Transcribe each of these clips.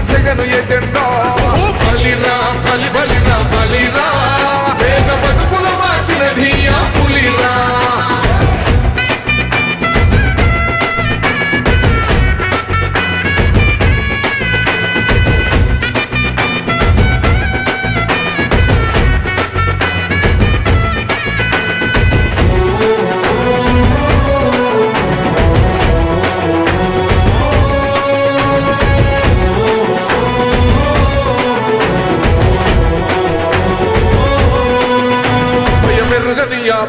Jagan agenda. బలిరా బలి బలిరా బలిరా, వేగ బతుకుల మార్చిన ధీయా పులిరా.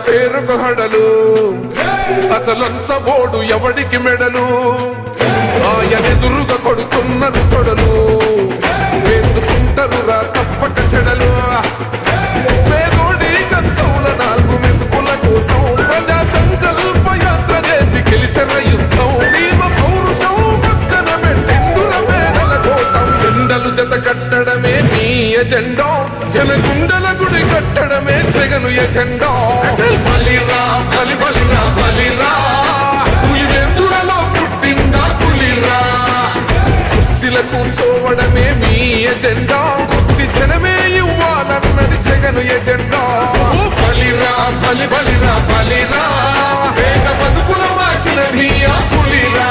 పేరుకు హడలు అసలంచబోడు ఎవడికి మెడలు, ఆయనెదురుగా కొడుతున్నారు తొడలు, వేసుకుంటారు రా తప్పక చెడలు. పేదోడి కంచంల 4 మెతుకుల కోసం ప్రజా సంకల్ప యాత్ర చేసి గెలిసిన యుద్ధం. సీమ పౌరుషం పక్కన పెట్టిండుర పేదల కోసం. జెండలు జత కట్టడమే మీ ఎజెండా, జనగుండల గుడి కట్టడమే జగను ఎజెండా. బలిరా బలి బలిరా బలిరా, పులివెందులలో పుట్టిందా పులిరా. కుర్చీల కూర్చోవడమే మీ ఎజెండా, కుర్చీ జనమే ఇవ్వాలన్నది జగను ఎజెండా. బలిరా బలి బలిరా బలిరా, వేగ బతుకుల మార్చిన ధీయా పులిరా.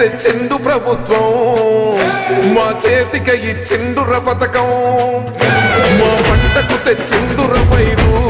తెచ్చిండు ప్రభుత్వం, మా చేతికి ఇచ్చిండుర పథకం, మా పంటకు తెచ్చిండుర పైరు,